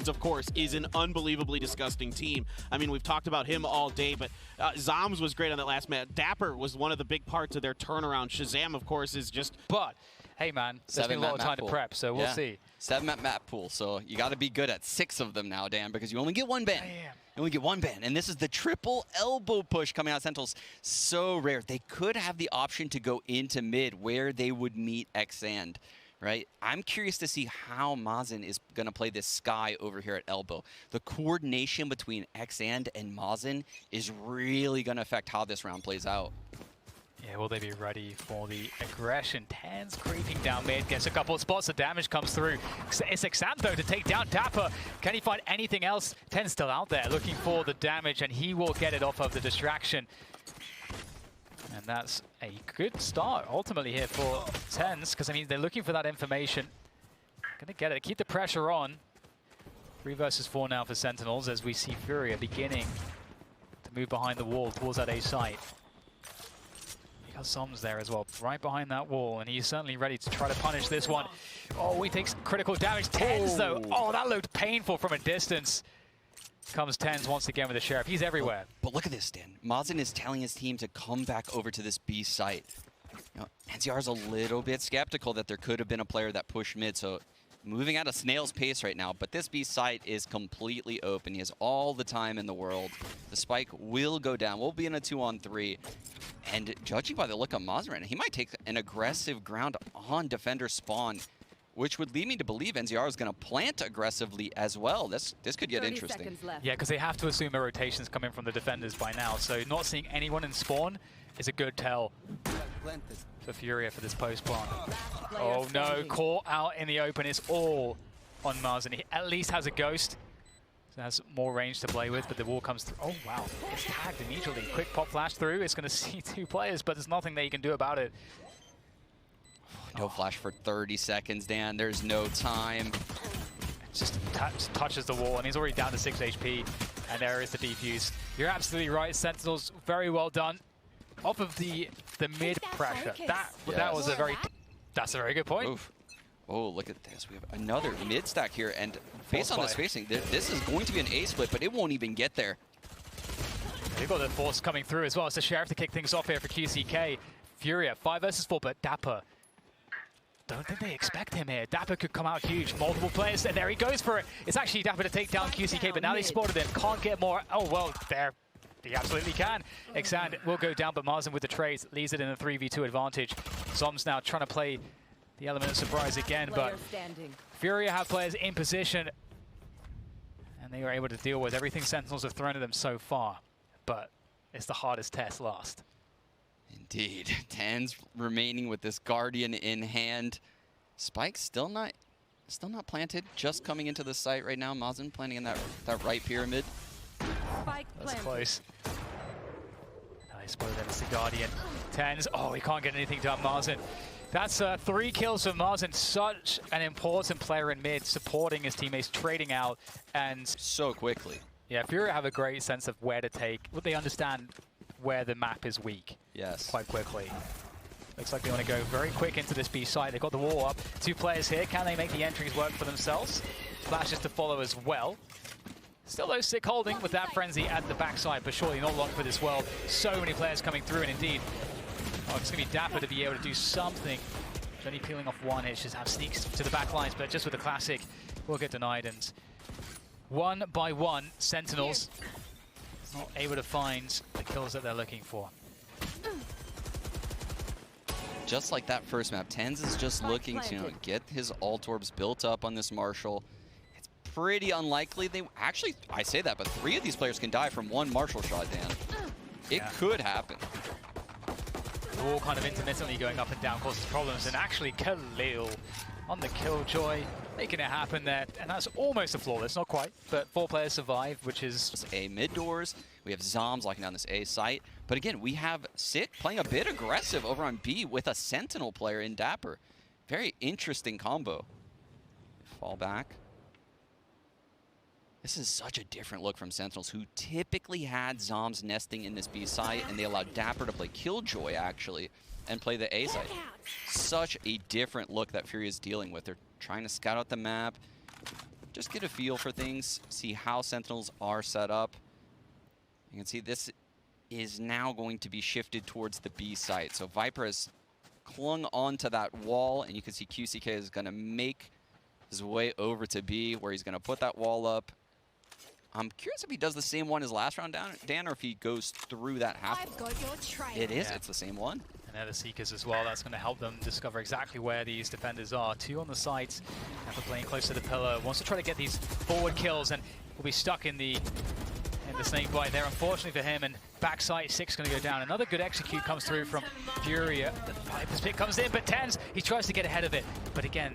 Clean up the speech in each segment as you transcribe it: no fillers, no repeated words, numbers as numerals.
Tens, of course, is an unbelievably disgusting team. I mean, we've talked about him all day, but Zoms was great on that last match. Dapper was one of the big parts of their turnaround. Shazam, of course, is just... But, hey man, there's been a lot of time to prep, so we'll see. 7-map map pool, so you got to be good at 6 of them now, Dan, because you only get one ban. You only get one ban, and this is the triple elbow push coming out of Sentinels. So rare. They could have the option to go into mid where they would meet Xand, right? I'm curious to see how Mazen is going to play this Sky over here at elbow. The coordination between Xand and Mazen is really going to affect how this round plays out. Yeah, will they be ready for the aggression? Tens creeping down mid, gets a couple of spots, the damage comes through. It's Xand though to take down Dapper. Can he find anything else? Tens still out there looking for the damage, and he will get it off of the distraction. And that's a good start ultimately here for Tens, because I mean they're looking for that information. Gonna get it, keep the pressure on. 3 versus 4 now for Sentinels as we see Furia beginning to move behind the wall towards that A site. Got Soms there as well, right behind that wall, and he's certainly ready to try to punish this one. Oh, he takes critical damage. Tens though, oh, that looked painful from a distance. Comes Tens once again with the Sheriff. He's everywhere. But look at this, Dan. Mazen is telling his team to come back over to this B site. You know, NCR's a little bit skeptical that there could have been a player that pushed mid, so moving at a snail's pace right now, but this B site is completely open. He has all the time in the world. The spike will go down. We'll be in a 2-on-3. And judging by the look of Mazen right now, he might take an aggressive ground on defender spawn, which would lead me to believe NCR is going to plant aggressively as well. This could get interesting. Yeah, because they have to assume a rotation's coming from the defenders by now, so not seeing anyone in spawn is a good tell for Furia for this post plant. Oh no, caught out in the open. It's all on Mazen. He at least has a ghost, so has more range to play with, but the wall comes through. Oh wow, it's tagged immediately. Quick pop flash through. It's going to see 2 players, but there's nothing that you can do about it. No flash for 30 seconds, Dan. There's no time. It just touches the wall, and he's already down to 6 HP, and there is the defuse. You're absolutely right, Sentinels. Very well done. Off of the mid pressure. That was a very good point. Oof. Oh, look at this. We have another mid stack here, and based on the spacing, this is going to be an A split, but it won't even get there. They've got the force coming through as well. It's the Sheriff to kick things off here for QCK. Furia, 5 versus 4, but Dapper. Don't think they expect him here. Dapper could come out huge. Multiple players, and there he goes for it. It's actually Dapper to take down QCK, but now they spotted him. Can't get more. Oh, well, there. He absolutely can. Xand will go down, but Mazen with the trades leaves it in a 3v2 advantage. Zoms now trying to play the element of surprise again, but Furia have players in position, and they were able to deal with everything Sentinels have thrown at them so far, but it's the hardest test last. Indeed. Tens remaining with this Guardian in hand. Spike still not planted, just coming into the site right now. Mazen planting in that right pyramid. That's close. Nice spotted there, Mr. Guardian. Tens, oh, he can't get anything done, Mazen. That's 3 kills for Mazen. Such an important player in mid, supporting his teammates, trading out, and so quickly. Yeah, Furia have a great sense of where to take. They understand where the map is weak. Yes. Quite quickly. Looks like they want to go very quick into this B site. They've got the wall up. 2 players here. Can they make the entries work for themselves? Flashes to follow as well. Still though, Sick holding with that frenzy at the backside, but surely not long for this world. So many players coming through, and indeed, it's going to be Dapper to be able to do something. Only peeling off 1 hit, just have sneaks to the back lines, but just with the classic, will get denied. And 1 by 1, Sentinels not able to find the kills that they're looking for. Just like that first map, Tens is just looking to get his alt orbs built up on this Marshall. It's pretty unlikely they actually, I say that, but 3 of these players can die from 1 Marshall shot, Dan. It could happen. All kind of intermittently going up and down causes problems, and actually Khalil on the Killjoy, making it happen there, and that's almost a flawless, not quite, but 4 players survive, which is... A mid doors, we have Zoms locking down this A site, but again, we have Sick playing a bit aggressive over on B with a Sentinel player in Dapper. Very interesting combo. Fall back. This is such a different look from Sentinels, who typically had Zoms nesting in this B site, and they allowed Dapper to play Killjoy, actually, and play the A site. Such a different look that Furia is dealing with. They're trying to scout out the map, just get a feel for things, see how Sentinels are set up. You can see this is now going to be shifted towards the B site. So Viper has clung onto that wall, and you can see QCK is going to make his way over to B, where he's going to put that wall up. I'm curious if he does the same one as last round, Dan, or if he goes through that half. It is. Yeah. It's the same one. And they're the Seekers as well. That's going to help them discover exactly where these defenders are. 2 on the sides. After playing close to the pillar, wants to try to get these forward kills, and will be stuck in the snake bite there, unfortunately for him. And backside 6 going to go down. Another good execute comes through from Furia. The Viper's pick comes in, but Tens, he tries to get ahead of it. But again,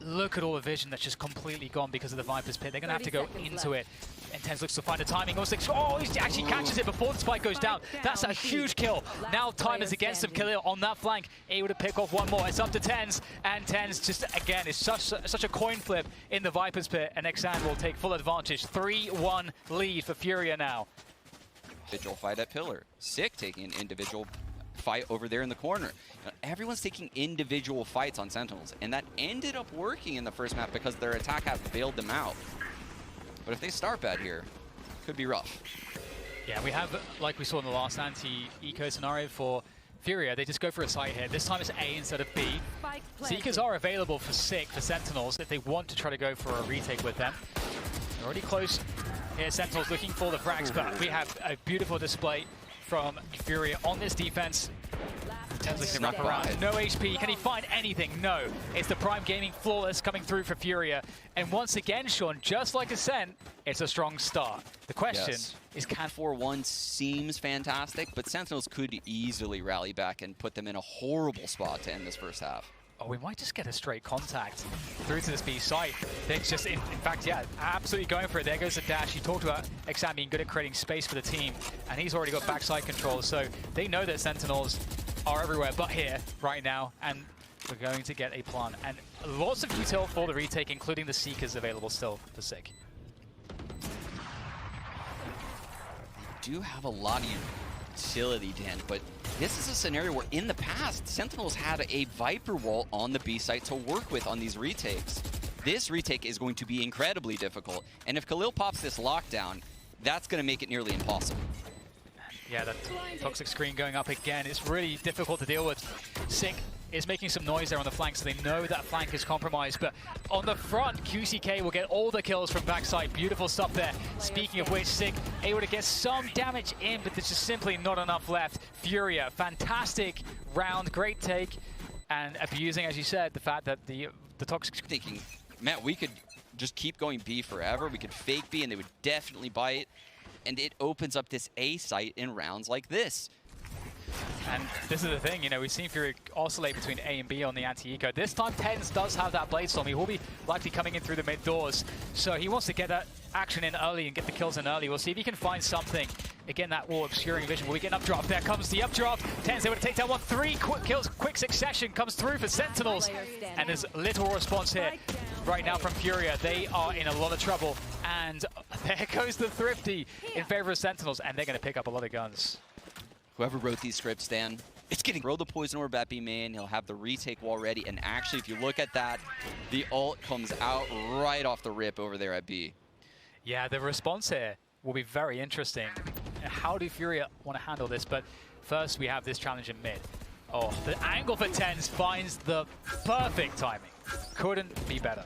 look at all the vision that's just completely gone because of the Viper's pit. They're going to have to go into it. And Tens looks to find the timing. Oh, he actually catches it before the spike goes down. That's a huge kill. Now time is against him. Khalil on that flank, able to pick off one more. It's up to Tens, and Tens just, again, is such a coin flip in the Viper's pit, and Xan will take full advantage. 3-1 lead for Furia now. Individual fight at pillar. Sick taking an individual fight over there in the corner. Now, everyone's taking individual fights on Sentinels, and that ended up working in the first map because their attack have bailed them out. But if they start bad here, could be rough. Yeah, we have, like we saw in the last anti-eco scenario for Furia, they just go for a site here. This time it's A instead of B. Seekers are available for Sick, for Sentinels, if they want to try to go for a retake with them. They're already close here. Sentinels looking for the frags, but we have a beautiful display from Furia on this defense. Tens to wrap around. No HP. Can he find anything? No. It's the Prime Gaming flawless coming through for Furia. And once again, Sean, just like Ascent, it's a strong start. The question is, can 4-1 seems fantastic, but Sentinels could easily rally back and put them in a horrible spot to end this first half. Oh, we might just get a straight contact through to this B site. They're just, in fact, yeah, absolutely going for it. There goes the dash. You talked about Xan being good at creating space for the team, and he's already got backside control, so they know that Sentinels are everywhere but here right now, and we're going to get a plant. And lots of util for the retake, including the Seekers available still for Sick. They do have a lot of utility, Dan, but this is a scenario where in the past, Sentinels had a Viper wall on the B site to work with on these retakes. This retake is going to be incredibly difficult, and if Khalil pops this lockdown, that's going to make it nearly impossible. Yeah, that toxic screen going up again. It's really difficult to deal with. Sick is making some noise there on the flank, so they know that flank is compromised. But on the front, QCK will get all the kills from backside. Beautiful stuff there. Speaking of which, Sick able to get some damage in, but there's just simply not enough left. Furia, fantastic round, great take, and abusing, as you said, the fact that the toxic... Thinking, Matt, we could just keep going B forever. We could fake B, and they would definitely bite. And it opens up this A site in rounds like this. And this is the thing, you know, we've seen Fury oscillate between A and B on the anti-eco. This time, Tens does have that Blade Storm. He will be likely coming in through the mid doors. So he wants to get that action in early and get the kills in early. We'll see if he can find something. Again, that wall obscuring vision. Will we get an updraft? There comes the updraft. Tens able to take down one. 3 quick kills, quick succession comes through for Sentinels. And there's little response here right now from Furia. They are in a lot of trouble. And there goes the Thrifty in favor of Sentinels. And they're going to pick up a lot of guns. Whoever wrote these scripts, Dan, it's getting throw the poison orb at B main. He'll have the retake wall ready. And actually, if you look at that, the ult comes out right off the rip over there at B. Yeah, the response here will be very interesting. How do Furia want to handle this? But first, we have this challenge in mid. Oh, the angle for Tens finds the perfect timing. Couldn't be better.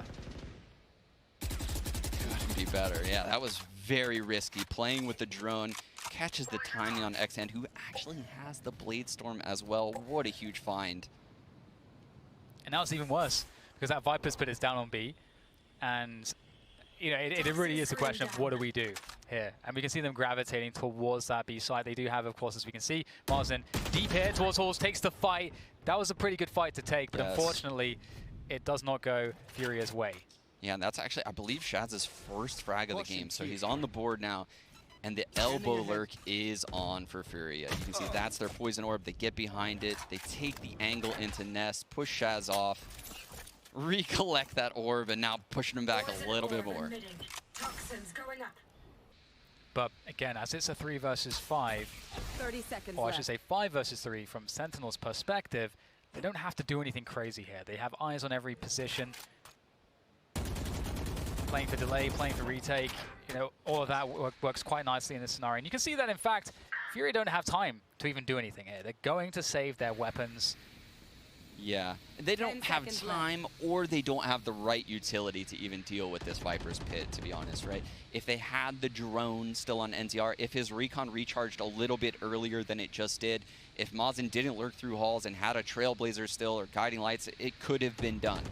Couldn't be better. Yeah, that was very risky. Playing with the drone. Catches the timing on Xan, who actually has the Blade Storm as well. What a huge find. And now it's even worse, because that Viper's pit is down on B. And, you know, it really is a question of what do we do here. And we can see them gravitating towards that B side. They do have, of course, as we can see, Marsden deep here towards Halls, takes the fight. That was a pretty good fight to take, but unfortunately, it does not go Furia's way. Yeah, and that's actually, I believe, Shaz's first frag of the game. So he's on the board now. And the elbow lurk is on for Furia. You can see that's their poison orb. They get behind it. They take the angle into Nest, push Shaz off, recollect that orb, and now pushing him back a little bit more. But again, as it's a 3 versus 5, 30 seconds or I should say 5 versus 3 from Sentinel's perspective, they don't have to do anything crazy here. They have eyes on every position. playing for delay, playing for retake. You know, all of that works quite nicely in this scenario. And you can see that, in fact, Furia don't have time to even do anything here. They're going to save their weapons. Yeah, they don't have time, or they don't have the right utility to even deal with this Viper's Pit, to be honest, right? If they had the drone still on NZR, if his recon recharged a little bit earlier than it just did, if Mazen didn't lurk through halls and had a Trailblazer still or guiding lights, it could have been done.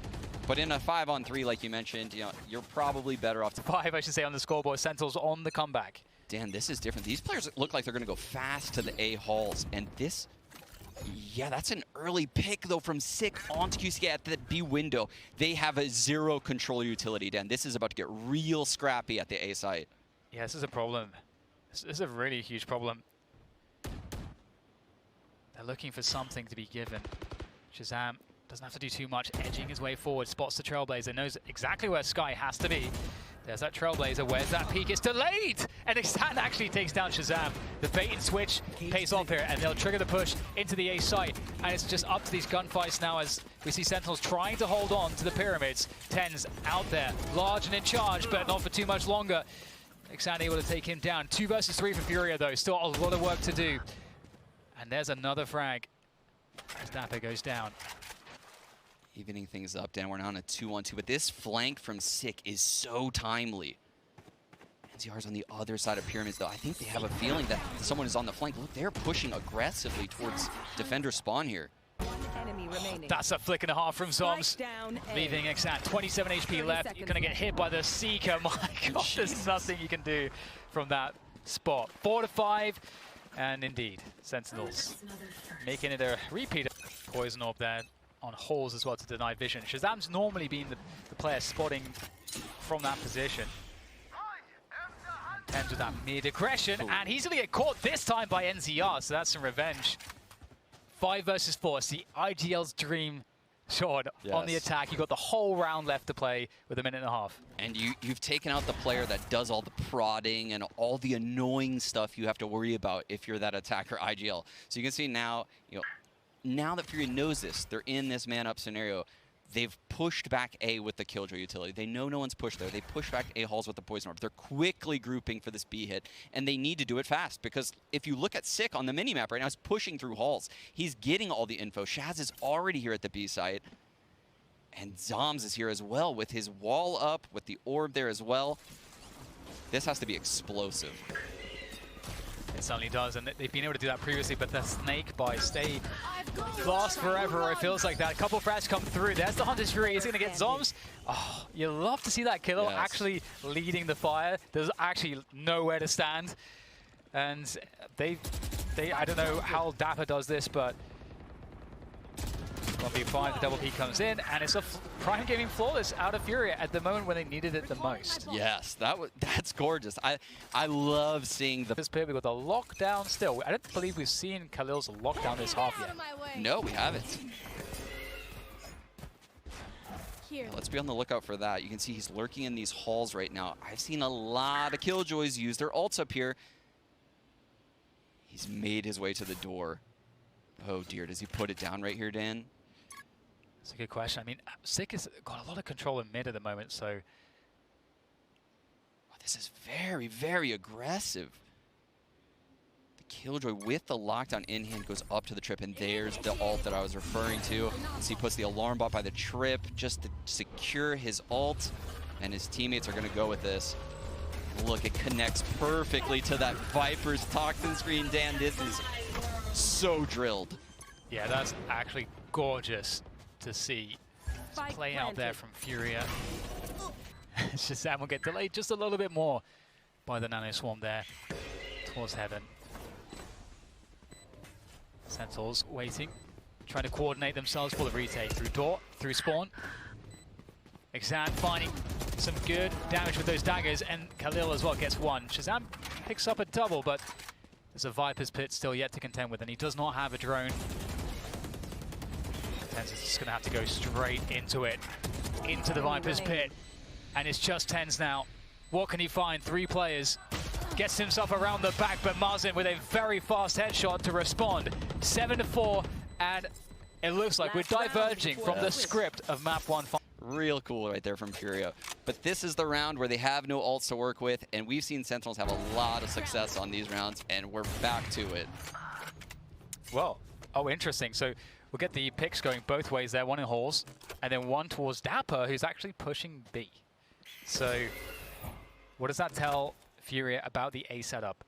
But in a 5-on-3, like you mentioned, you know, you're probably better off to 5, I should say, on the scoreboard. Sentinels on the comeback. Dan, this is different. These players look like they're going to go fast to the A halls, and this... Yeah, that's an early pick, though, from Sick onto QC at the B window. They have a 0 control utility, Dan. This is about to get real scrappy at the A site. Yeah, this is a problem. This is a really huge problem. They're looking for something to be given. Shazam doesn't have to do too much, edging his way forward, spots the Trailblazer, knows exactly where Sky has to be. There's that Trailblazer, where's that peek? It's delayed! And Xan actually takes down Shazam. The bait and switch pays off here, and they'll trigger the push into the A site. And it's just up to these gunfights now as we see Sentinels trying to hold on to the pyramids. Tens out there, large and in charge, but not for too much longer. Xan able to take him down. 2 versus 3 for Furia, though. Still a lot of work to do. And there's another frag as Dapper goes down. Evening things up, Dan. We're now on a 2-on-2, but this flank from Sick is so timely. NCR's on the other side of Pyramids, though. I think they have a feeling that someone is on the flank. Look, they're pushing aggressively towards defender spawn here. That's a flick and a half from Zoms, leaving Xan 27 HP left. You're going to get hit by the Seeker. My God, there's nothing you can do from that spot. 4 to 5, and indeed, Sentinels making it a repeat. Poison Orb there on holes as well to deny vision. Shazam's normally been the player spotting from that position. Ends with that mid-aggression, and he's going to get caught this time by NZR, so that's some revenge. 5 versus 4, it's the IGL's dream shot on the attack. You've got the whole round left to play with a minute and a half. And you've taken out the player that does all the prodding and all the annoying stuff you have to worry about if you're that attacker IGL. So you can see now, you know, now that Furia knows this, they're in this man-up scenario. They've pushed back A with the Killjoy utility. They know no one's pushed there. They push back A halls with the Poison Orb. They're quickly grouping for this B hit, and they need to do it fast, because if you look at Sick on the minimap right now, he's pushing through halls. He's getting all the info. Shaz is already here at the B site, and Zoms is here as well with his wall up, with the orb there as well. This has to be explosive. It certainly does, and they've been able to do that previously, but the snake by stay lasts forever, or it feels like that. A couple of frags come through. There's the Hunter's Fury. Is he going to get Zoms? Oh, you love to see that killer actually leading the fire. There's actually nowhere to stand. And they I don't know how Dapper does this, but 1v5, the double P comes in, and it's a Prime Gaming flawless out of Furia at the moment when they needed it the most. Yes, that's gorgeous. I love seeing the... This pit, we got the lockdown still. I don't believe we've seen Khalil's lockdown this half yet. No, we haven't. Yeah, let's be on the lookout for that. You can see he's lurking in these halls right now. I've seen a lot of Killjoys use their ults up here. He's made his way to the door. Oh dear, does he put it down right here, Dan? That's a good question. I mean, Sick has got a lot of control in mid at the moment, so... Oh, this is very, very aggressive. The Killjoy with the lockdown in hand goes up to the trip, and there's the ult that I was referring to. So he puts the alarm bot by the trip just to secure his ult, and his teammates are going to go with this. Look, it connects perfectly to that Viper's toxin screen. Dan, this is so drilled. Yeah, that's actually gorgeous to see. It's play out there from Furia. Shazam will get delayed just a little bit more by the Nano Swarm there towards heaven. Sentinels waiting, trying to coordinate themselves for the retake through door, through spawn. Xan finding some good damage with those daggers, and Khalil as well gets one. Shazam picks up a double, but there's a Viper's Pit still yet to contend with, and he does not have a drone. Tens is just going to have to go straight into it, into the Viper's Pit. And it's just Tens now. What can he find? 3 players. Gets himself around the back, but Mazen with a very fast headshot to respond. 7 to 4, and it looks like we're diverging from the script of map 1. Real cool right there from Furia. But this is the round where they have no ults to work with, and we've seen Sentinels have a lot of success on these rounds, and we're back to it. Well, oh, interesting. So we'll get the picks going both ways there, one in halls, and then one towards Dapper, who's actually pushing B. So what does that tell Furia about the A setup?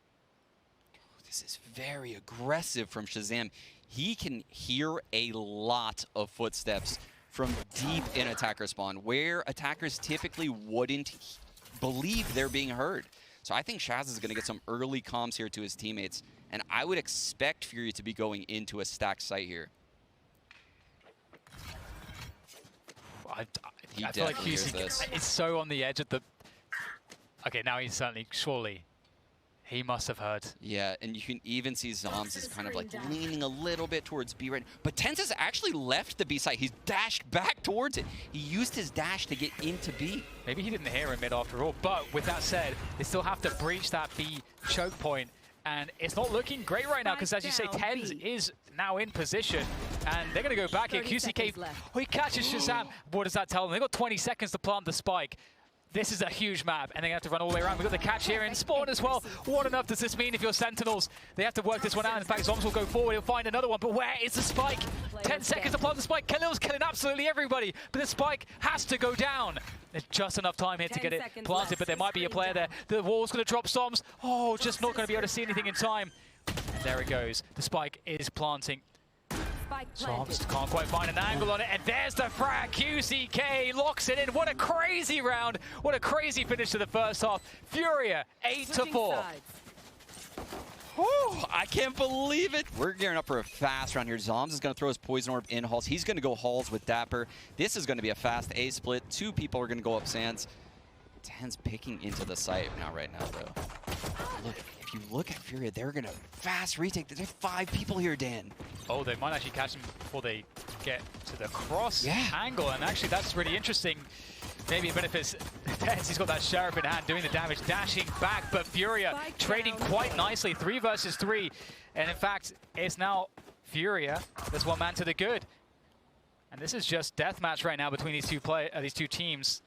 This is very aggressive from Shazam. He can hear a lot of footsteps from deep in attacker spawn, where attackers typically wouldn't believe they're being heard. So I think Shaz is going to get some early comms here to his teammates, and I would expect Furia to be going into a stacked site here. I feel like he's so on the edge of the... Okay, now he's certainly, surely, he must have heard. Yeah, and you can even see Zoms is kind of like leaning a little bit towards B right now. But Tenz has actually left the B site. He's dashed back towards it. He used his dash to get into B. Maybe he didn't hear him mid after all. But with that said, they still have to breach that B choke point. And it's not looking great right now because, as you say, Tenz is now in position. And they're going to go back here. QCK, oh, he catches Shazam. What does that tell them? They've got 20 seconds to plant the spike. This is a huge map, and they have to run all the way around. We've got the catch here in spawn as well. What enough does this mean if you're Sentinels? They have to work this one out. In fact, Zoms will go forward. He'll find another one, but where is the spike? 10 seconds to plant the spike. Khalil's killing absolutely everybody, but the spike has to go down. There's just enough time here to get it planted, but there might be a player there. The wall's going to drop Zoms. Oh, just not going to be able to see anything in time. And there it goes. The spike is planting. Zoms can't quite find an angle on it, and there's the frag. QCK locks it in. What a crazy round. What a crazy finish to the first half. Furia, 8-4. Whew, I can't believe it. We're gearing up for a fast round here. Zoms is going to throw his Poison Orb in halls. He's going to go halls with Dapper. This is going to be a fast A split. Two people are going to go up Sands. Ten's picking into the site right now, though. Look, if you look at Furia, they're going to fast retake. There's 5 people here, Dan. Oh, they might actually catch him before they get to the cross angle. And actually, that's really interesting. Maybe it benefits Tenz. He's got that Sheriff in hand doing the damage, dashing back. But Furia trading quite nicely, 3 versus 3. And in fact, it's now Furia. There's one man to the good. And this is just deathmatch right now between these two teams.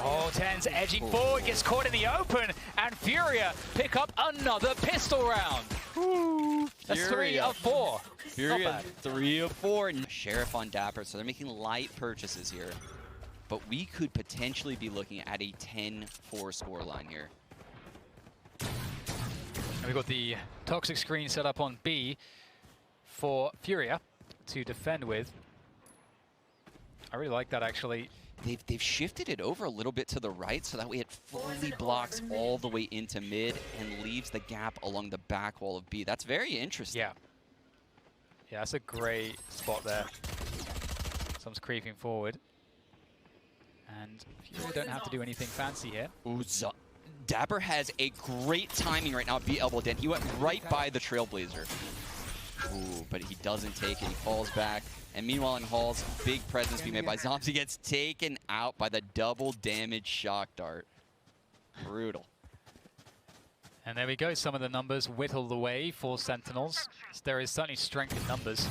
Oh, Tenz edging forward, gets caught in the open, and Furia pick up another pistol round. Ooh, that's 3 of 4. Furia, 3 of 4. Sheriff on Dapper, so they're making light purchases here. But we could potentially be looking at a 10-4 scoreline here. And we've got the toxic screen set up on B for Furia to defend with. I really like that, actually. They've shifted it over a little bit to the right so that way it fully blocks all the way into mid and leaves the gap along the back wall of B. That's very interesting. Yeah. Yeah, that's a great spot there. Someone's creeping forward. And Furia don't have to do anything fancy here. Ooh, Dapper has a great timing right now at B elbow. Dan, he went right by the Trailblazer. Ooh, but he doesn't take it. He falls back. And meanwhile in halls, big presence being made by Zoms. He gets taken out by the double damage shock dart. Brutal. And there we go. Some of the numbers whittled away for Sentinels. There is certainly strength in numbers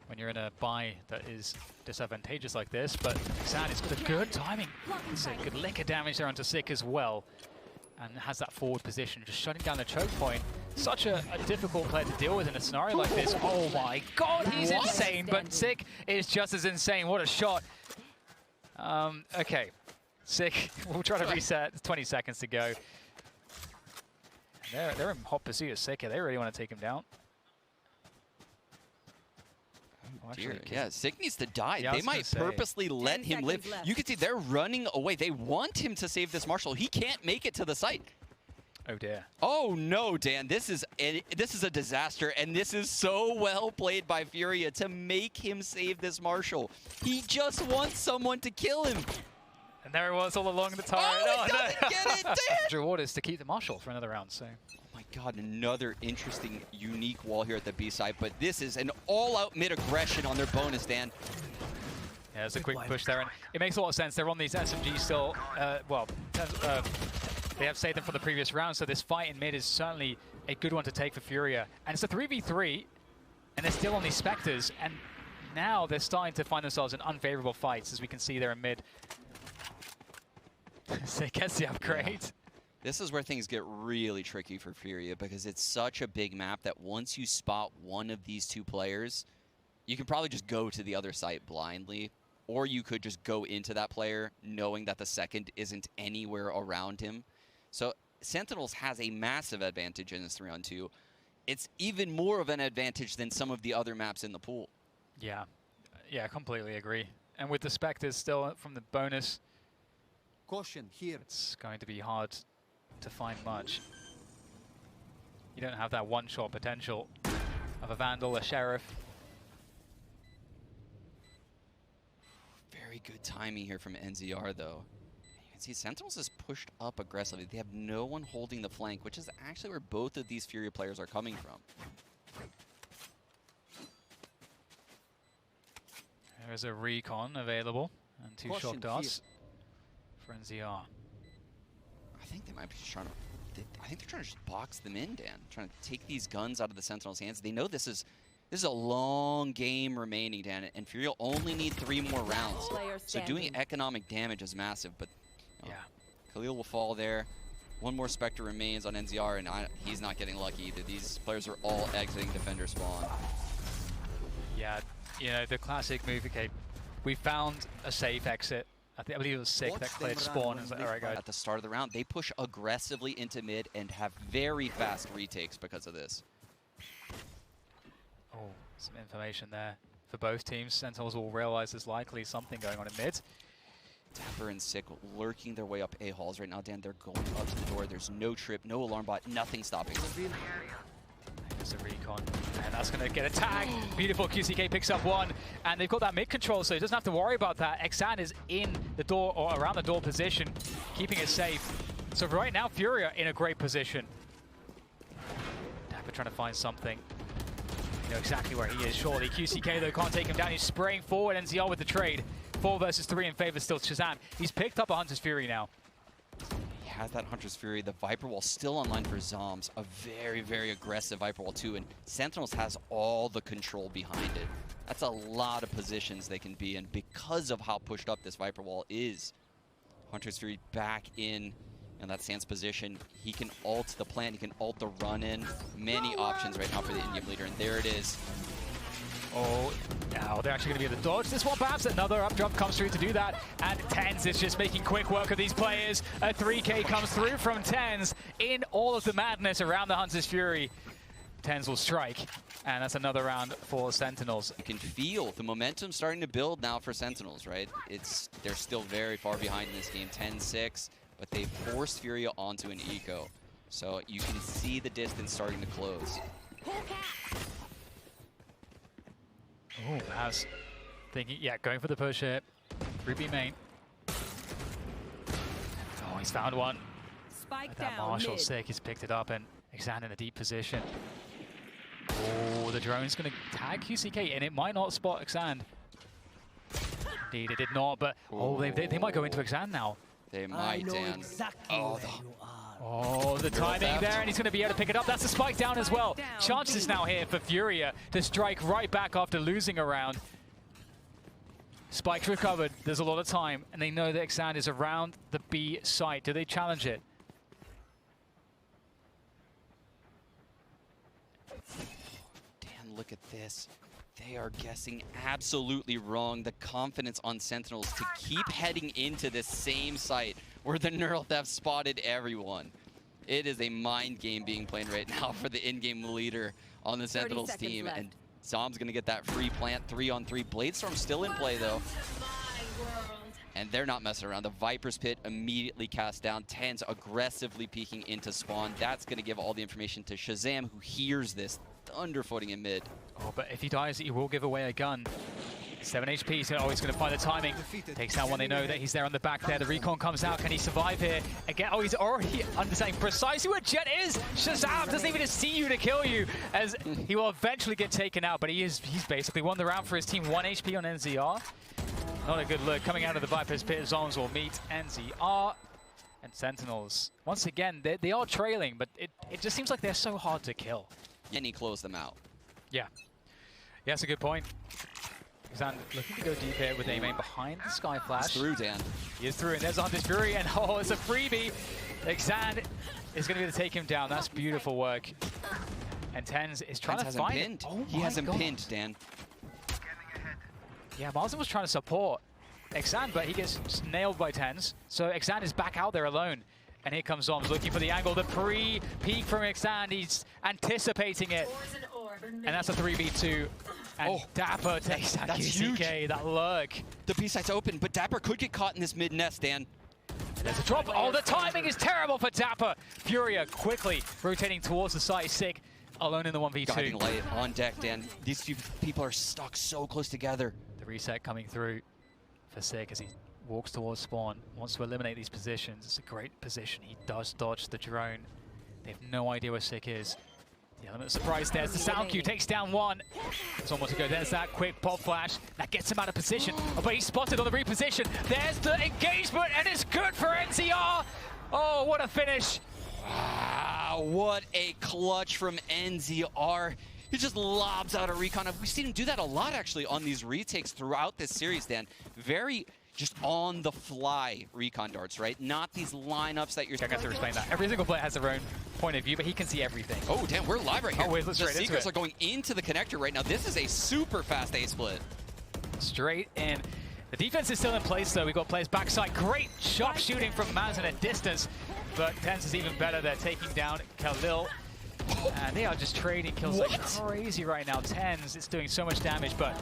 when you're in a buy that is disadvantageous like this. But Sad has got a good timing. It's a good lick of damage there onto Sick as well. And has that forward position, just shutting down the choke point. Such a difficult player to deal with in a scenario like this. Oh my god, he's insane, but Sick is just as insane. What a shot. Okay, Sick, we'll try to reset. There's 20 seconds to go. And they're in hot pursuit of Sick. They really want to take him down. Oh, dear. Yeah, Sick needs to die. Yeah, they might purposely let him live. You can see they're running away. They want him to save this Marshal. He can't make it to the site. Oh dear. Oh no, Dan. This is a disaster, and this is so well played by Furia to make him save this Marshal. He just wants someone to kill him. And there it was all along the turret. Oh, he doesn't get it, Dan! Reward is to keep the Marshal for another round, so. Oh my god, another interesting, unique wall here at the B side, but this is an all-out mid-aggression on their bonus, Dan. Yeah, there's a quick push there, and it makes a lot of sense. They're on these SMGs still, they have saved them from the previous round, so this fight in mid is certainly a good one to take for Furia. And it's a 3v3, and they're still on these Spectres, and now they're starting to find themselves in unfavorable fights, as we can see there in mid. So it gets the upgrade. Yeah. This is where things get really tricky for Furia, because it's such a big map that once you spot one of these two players, you can probably just go to the other site blindly, or you could just go into that player knowing that the second isn't anywhere around him. So Sentinels has a massive advantage in this 3-on-2. It's even more of an advantage than some of the other maps in the pool. Yeah, yeah, completely agree. And with the Spectres still from the bonus, Caution here. it's going to be hard to find much. You don't have that one-shot potential of a Vandal, a Sheriff. Very good timing here from NZR, though. You can see Sentinels is pushed up aggressively. They have no one holding the flank, which is actually where both of these Furia players are coming from. There's a recon available and 2 shock darts for NZR. I think they might be just trying to... I think they're trying to just box them in, Dan. Trying to take these guns out of the Sentinels' hands. They know this is a long game remaining, Dan, and Furia only need 3 more rounds. So doing economic damage is massive, but Yeah. Khalil will fall there. One more Spectre remains on NZR, and he's not getting lucky either. These players are all exiting defender spawn. Yeah, you know, the classic move, okay, we found a safe exit. I believe it was Sick that cleared spawn. And like, all right, guys. At the start of the round, they push aggressively into mid and have very fast retakes because of this. Oh, some information there for both teams. Sentinels will realize there's likely something going on in mid. Dapper and Sick lurking their way up A-halls right now, Dan. They're going up to the door. There's no trip, no alarm bot, nothing stopping them. There's a recon, and that's going to get a tag. Beautiful, QCK picks up 1, and they've got that mid control, so he doesn't have to worry about that. Xan is in the door, or around the door position, keeping it safe. So right now, Furia in a great position. Dapper trying to find something. You know exactly where he is, surely. QCK, though, can't take him down. He's spraying forward, NZR with the trade. 4 versus 3 in favor still Shazam. He's picked up a Hunter's Fury now. He has that Hunter's Fury. The Viper Wall still online for Zoms. A very, very aggressive Viper Wall too. And Sentinels has all the control behind it. That's a lot of positions they can be in because of how pushed up this Viper Wall is. Hunter's Fury back in that Sans position. He can ult the plant. He can ult the run-in. Many options right now for the in-game leader. And there it is. Oh, now they're actually going to be able to dodge this one. Perhaps another up jump comes through to do that. And TenZ is just making quick work of these players. A 3K comes through from TenZ in all of the madness around the Hunter's Fury. TenZ will strike. And that's another round for Sentinels. You can feel the momentum starting to build now for Sentinels, right? They're still very far behind in this game, 10-6, but they forced Furia onto an eco. So you can see the distance starting to close. Oh, Baz thinking, yeah, going for the push here. 3B main. Oh, he's found one. Spike That down Marshall mid. Sick, he's picked it up, and Xan in a deep position. Oh, the drone's going to tag QCK, and it might not spot Xan. Indeed, it did not, but oh, they might go into Xan now. They might, Dan. Oh, the timing there, and he's going to be able to pick it up. That's a spike down as well. Chances now here for Furia to strike right back after losing a round. Spike's recovered. There's a lot of time, and they know that Xan is around the B site. Do they challenge it? Dan, look at this. They are guessing absolutely wrong. The confidence on Sentinels to keep heading into this same site where the Neural Theft spotted everyone. It is a mind game being played right now for the in-game leader on the Sentinels team. left. And Zom's going to get that free plant 3-on-3. Bladestorm still in play, though. And they're not messing around. The Viper's Pit immediately cast down. TenZ aggressively peeking into spawn. That's going to give all the information to Shazam, who hears this. Thunderfooting in mid. Oh, but if he dies, he will give away a gun. 7 HP, so he's going to find the timing. Takes out one, they know that he's there on the back there. The recon comes out. Can he survive here? Again, oh, he's already understanding precisely where Jet is. Shazam doesn't even see you to kill you, as he will eventually get taken out, but he's basically won the round for his team. 1 HP on NZR. Not a good look. Coming out of the Viper's Pit, Zones will meet NZR. And Sentinels, once again, they are trailing, but it just seems like they're so hard to kill. And he closed them out. Yeah. Yeah, that's a good point. Xan looking to go deep here with a main behind the Sky Flash. He's through, Dan. He is through, and there's on this Fury, and oh, it's a freebie. Xan is going to be able to take him down. That's beautiful work. And TenZ is trying to find pinned. it. Oh he has him God. pinned, Dan. Yeah, Martin was trying to support Xan, but he gets nailed by TenZ. So Xan is back out there alone. And here comes Zoms looking for the angle. The pre-peek from Xan. He's anticipating it. And that's a 3v2. And Dapper takes that QCK, that lurk. The B site's open, but Dapper could get caught in this mid-nest, Dan. There's a drop. Oh, the timing is terrible for Dapper. Furia quickly rotating towards the side. Sick, alone in the 1v2. Guiding light on deck, Dan. These two people are stuck so close together. The reset coming through for Sick as he walks towards spawn. Wants to eliminate these positions. It's a great position. He does dodge the drone. They have no idea where Sick is. The element of surprise there's the sound cue, takes down one. There's almost to go. There's that quick pop flash. That gets him out of position. Oh, but he's spotted on the reposition. There's the engagement, and it's good for NCR. Oh, what a finish. Wow, what a clutch from NZR. He just lobs out a recon. We've seen him do that a lot, actually, on these retakes throughout this series, Dan. Very just on-the-fly recon darts, right? Not these lineups that you're... I have to explain that. Every single player has their own point of view, but he can see everything. Oh, damn, we're live right here. Oh, wait, let's the straight into Seekers it. are going into the connector right now. This is a super fast A-split. Straight in. The defense is still in place, though. We've got players backside. Great shot shooting from Maz in a distance, but TenZ is even better. They're taking down Khalil. And they are just trading kills like crazy right now. TenZ is doing so much damage, but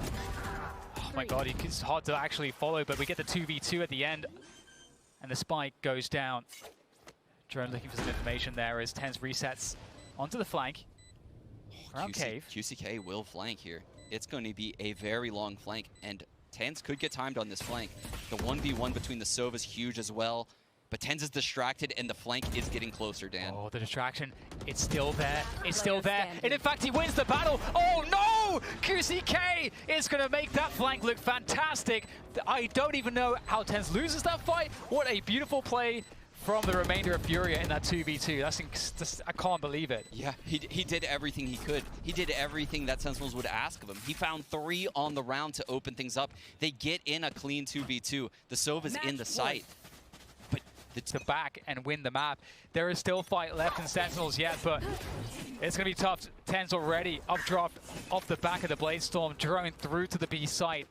oh my God, it's hard to actually follow. But we get the 2v2 at the end, and the spike goes down. Drone looking for some information there as TenZ resets onto the flank. Around cave. QCK will flank here. It's going to be a very long flank, and TenZ could get timed on this flank. The 1v1 between the Sova is huge as well. But TenZ is distracted, and the flank is getting closer, Dan. Oh, the distraction. It's still there. It's still there. And in fact, he wins the battle. Oh, no! QCK is going to make that flank look fantastic. I don't even know how TenZ loses that fight. What a beautiful play from the remainder of Furia in that 2v2. That's I can't believe it. Yeah, he did everything he could. He did everything that Sentinels would ask of him. He found 3 on the round to open things up. They get in a clean 2v2. The Sova's in the site. To back and win the map. There is still fight left in Sentinels yet, but it's going to be tough. TenZ already updropped off the back of the Bladestorm, drone through to the B site.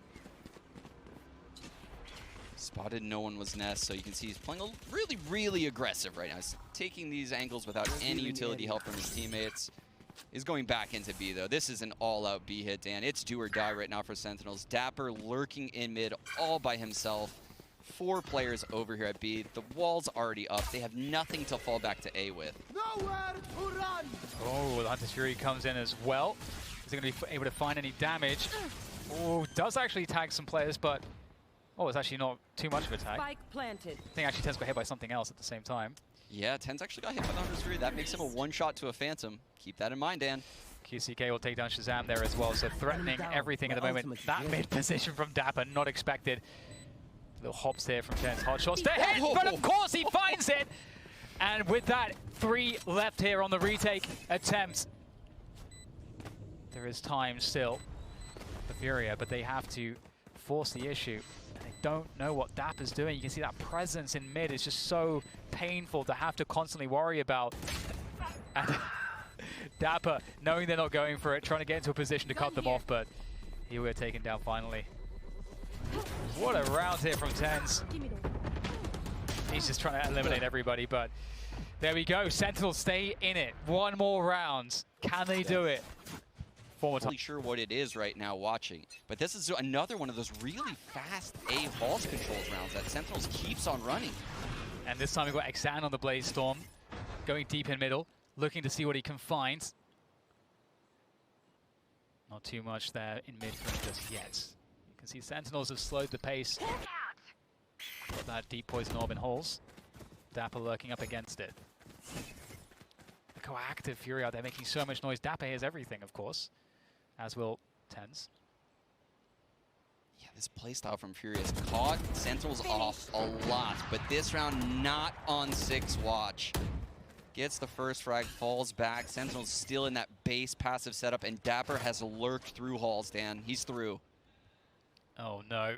Spotted no one was Nest, so you can see he's playing really, really aggressive right now. He's taking these angles without any utility help from his teammates. He's going back into B, though. This is an all-out B hit, Dan. It's do or die right now for Sentinels. Dapper lurking in mid all by himself. 4 players over here at B. The wall's already up. They have nothing to fall back to A with. Nowhere to run. Oh, the Hunter's Fury comes in as well. Is he going to be able to find any damage? Oh, does actually tag some players, but oh, it's actually not too much of a tag. Spike planted. I think actually TenZ got hit by something else at the same time. Yeah, TenZ actually got hit by the Hunter's Fury. That makes him a one-shot to a Phantom. Keep that in mind, Dan. QCK will take down Shazam there as well, so threatening everything at the moment. That mid position from Dapper, not expected. Little hops here from TenZ. Hot shots to hit, but of course he finds it! And with that, 3 left here on the retake attempt. There is time still for Furia, but they have to force the issue. And they don't know what Dapper's doing. You can see that presence in mid is just so painful to have to constantly worry about. And Dapper, knowing they're not going for it, trying to get into a position to cut them off, but he will get taken down finally. What a round here from TenZ. He's just trying to eliminate everybody, but there we go. Sentinels stay in it. 1 more round. Can they do it? 4 more I'm not really sure what it is right now watching, but this is another one of those really fast A pulse controls rounds that Sentinels keeps on running. And this time we've got Xan on the Bladestorm, going deep in middle, looking to see what he can find. Not too much there in mid for him just yet. You can see Sentinels have slowed the pace. Got that deep poison orb in holes. Dapper lurking up against it. The coactive Fury out there making so much noise. Dapper hears everything, of course, as will TenZ. Yeah, this playstyle from Furia has caught Sentinels off a lot, but this round not on 6 watch. Gets the first frag, falls back. Sentinels still in that base passive setup, and Dapper has lurked through halls, Dan. He's through. Oh no.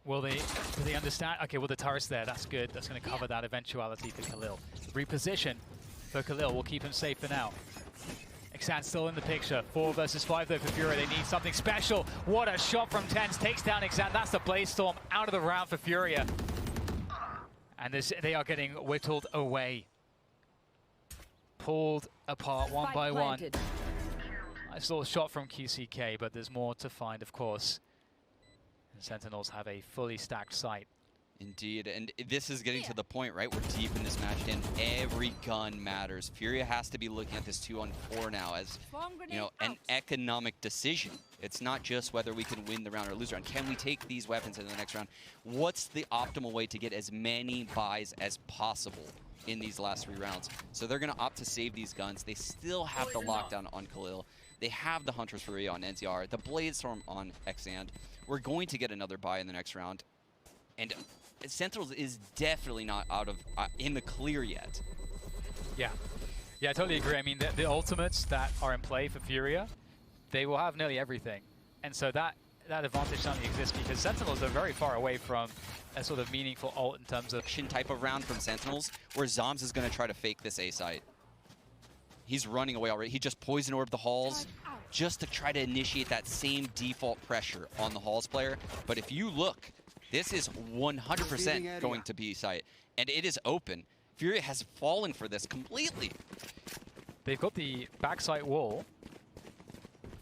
Will they understand? Okay, well the turret's there, that's good. That's going to cover that eventuality for Khalil. Reposition for Khalil will keep him safe for now. Xan still in the picture. 4 versus 5 though for Furia. They need something special. What a shot from TenZ. Takes down Xan. That's the Blaze Storm out of the round for Furia. And they are getting whittled away. Pulled apart one by one. Nice little shot from QCK, but there's more to find, of course. And Sentinels have a fully stacked site. Indeed, and this is getting to the point, right? We're deep in this match, and every gun matters. Furia has to be looking at this 2-on-4 now as, you know, an economic decision. It's not just whether we can win the round or lose the round. Can we take these weapons into the next round? What's the optimal way to get as many buys as possible in these last 3 rounds? So they're going to opt to save these guns. They still have the lockdown on Khalil. They have the Hunter's Furia on NZR, the Blade Storm on Xan. We're going to get another buy in the next round. And Sentinels is definitely not out of in the clear yet. Yeah, I totally agree. I mean, the ultimates that are in play for Furia, they will have nearly everything. And so that advantage certainly exists because Sentinels are very far away from a sort of meaningful ult in terms of... type of round from Sentinels, where Zoms is going to try to fake this A site. He's running away already. He just poison orbed the halls just to try to initiate that same default pressure on the halls player. But if you look, this is 100% going to be site, and it is open. Furia has fallen for this completely. They've got the backside wall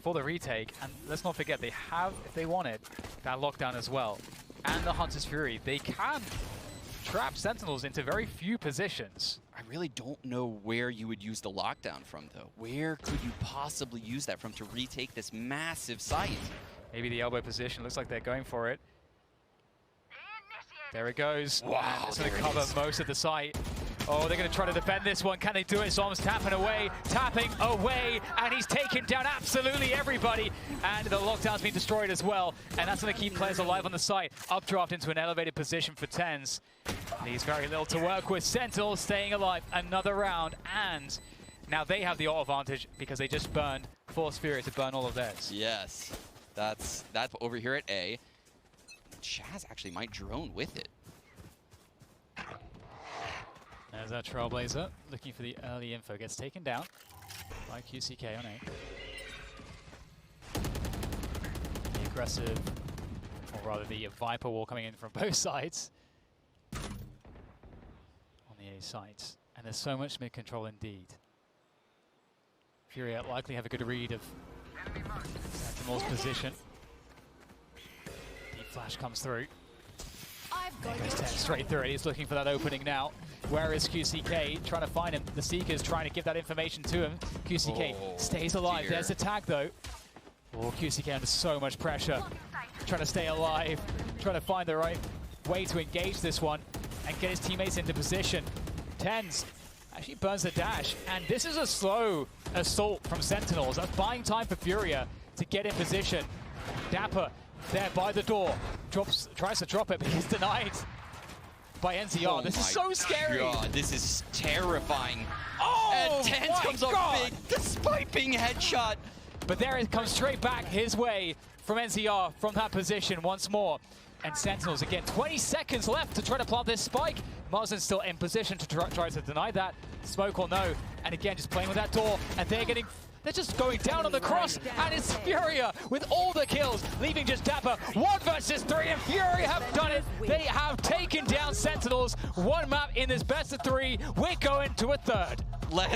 for the retake, and let's not forget they have, if they want it, that lockdown as well. And the Hunter's Fury. They can trap Sentinels into very few positions. I really don't know where you would use the lockdown from, though. Where could you possibly use that from to retake this massive site? Maybe the elbow position. Looks like they're going for it. There it goes. Wow, and it's going to cover most of the site. Oh, they're going to try to defend this one. Can they do it? Zom's tapping away, and he's taken down absolutely everybody. And the lockdown's been destroyed as well. And that's going to keep players alive on the site. Updraft into an elevated position for TenZ. He's very little to work with. Sentinels staying alive another round. And now they have the ult advantage because they just forced Furia to burn all of theirs. Yes, that's over here at A. Chaz actually might drone with it. There's that Trailblazer looking for the early info. Gets taken down by QCK on A. The aggressive, or rather the Viper wall coming in from both sides on the A side. And there's so much mid-control indeed. Furia likely have a good read of Sentinel's position. Flash comes through. There goes TenZ straight through it. He's looking for that opening now. Where is QCK? Trying to find him. The Seeker's trying to give that information to him. QCK stays alive. Dear. There's the tag though. Oh, QCK under so much pressure. Trying to stay alive. Trying to find the right way to engage this one and get his teammates into position. TenZ actually burns the dash. And this is a slow assault from Sentinels. That's buying time for Furia to get in position. Dapper there by the door, tries to drop it, but he's denied by NZR. Oh, this is so scary. God, this is terrifying. Oh, and TenZ comes up big, the spiping headshot. But there it comes straight back his way from NZR from that position once more. And Sentinels again, 20 seconds left to try to plant this spike. Marzin's still in position to try to deny that. Smoke or no. And again, just playing with that door. And they're just going down on the cross, and it's Furia with all the kills, leaving just Dapper. 1 versus 3, and Furia have done it. They have taken down Sentinels. 1 map in this best of 3. We're going to a 3rd.